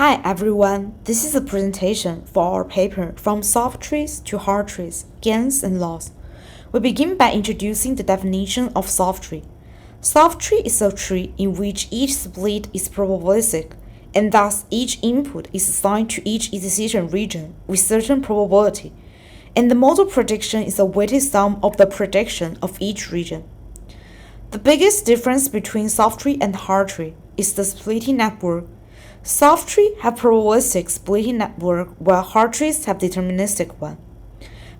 Hi everyone, this is a presentation for our paper From Soft Trees to Hard Trees, Gains and Loss. We begin by introducing the definition of soft tree. Soft tree is a tree in which each split is probabilistic, and thus each input is assigned to each decision region with certain probability, and the model prediction is a weighted sum of the prediction of each region. The biggest difference between soft tree and hard tree is the splitting network. Soft trees have probabilistic splitting network while hard trees have deterministic one.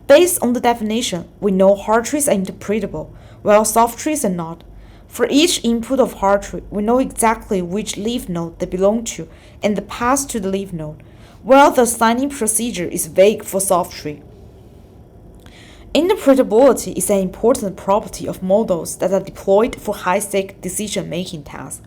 Based on the definition, we know hard trees are interpretable, while soft trees are not. For each input of hard tree, we know exactly which leaf node they belong to and the path to the leaf node, while the assigning procedure is vague for soft tree. Interpretability is an important property of models that are deployed for high-stake decision-making tasks.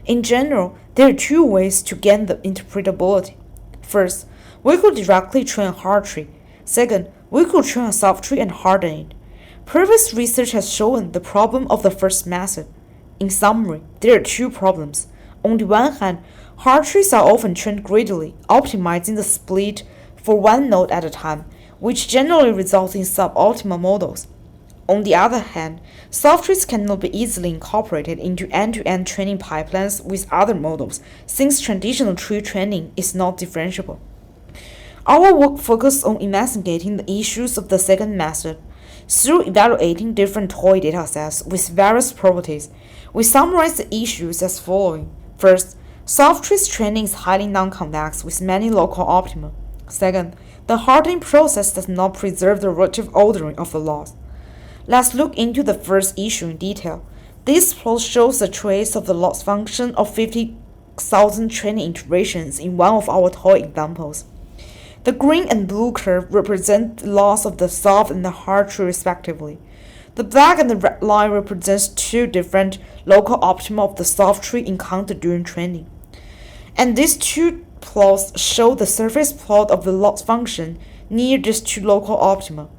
In general, there are two ways to gain the interpretability. First, we could directly train a hard tree. Second, we could train a soft tree and harden it. Previous research has shown the problem of the first method. In summary, there are two problems. On the one hand, hard trees are often trained greedily, optimizing the split for one node at a time, which generally results in suboptimal models. On the other hand, soft trees cannot be easily incorporated into end-to-end training pipelines with other models, since traditional tree training is not differentiable. Our work focused on investigating the issues of the second method. Through evaluating different toy datasets with various properties, we summarize the issues as following. First, soft trees training is highly non-convex with many local optima. Second, the hardening process does not preserve the relative ordering of the loss. Let's look into the first issue in detail. This plot shows a trace of the loss function of 50,000 training iterations in one of our toy examples. The green and blue curve represent the loss of the soft and the hard tree respectively. The black and the red line represents two different local optima of the soft tree encountered during training. And these two plots show the surface plot of the loss function near these two local optima.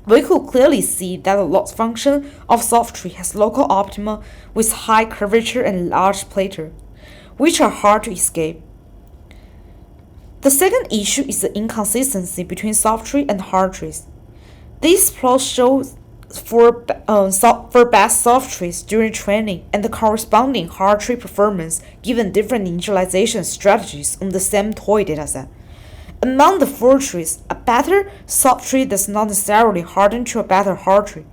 We could clearly see that the loss function of soft tree has local optima with high curvature and large plateau, which are hard to escape. The second issue is the inconsistency between soft tree and hard trees. These plots show for best soft trees during training and the corresponding hard tree performance given different initialization strategies on the same toy dataset. Among the four trees, a better soft tree does not necessarily harden to a better hard tree.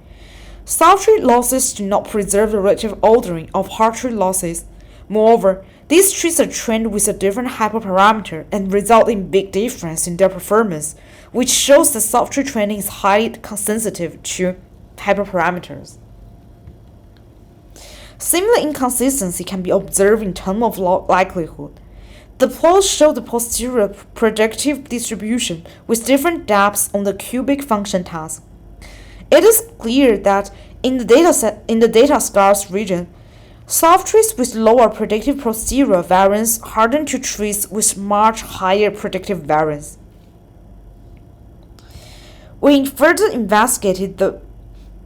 Soft tree losses do not preserve the relative ordering of hard tree losses. Moreover, these trees are trained with a different hyperparameter and result in big difference in their performance, which shows that soft tree training is highly sensitive to hyperparameters. Similar inconsistency can be observed in terms of likelihood. The plots show the posterior predictive distribution with different depths on the cubic function task. It is clear that in the data scarce region, soft trees with lower predictive posterior variance harden to trees with much higher predictive variance. We further investigated the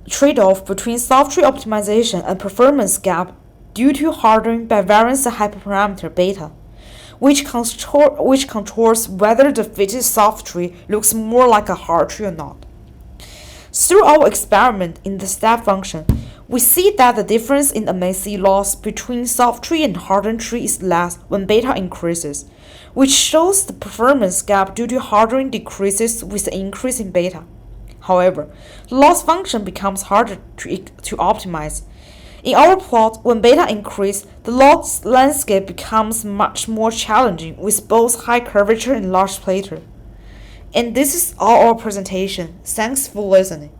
trade-off between soft tree optimization and performance gap due to hardening by variance hyperparameter beta, which controls whether the fitted soft tree looks more like a hard tree or not. Through our experiment in the step function, we see that the difference in MAC loss between soft tree and hardened tree is less when beta increases, which shows the performance gap due to hardening decreases with the increase in beta. However, the loss function becomes harder to optimize. In our plot, when beta increases, the loss landscape becomes much more challenging with both high curvature and large plateau. And this is all our presentation. Thanks for listening.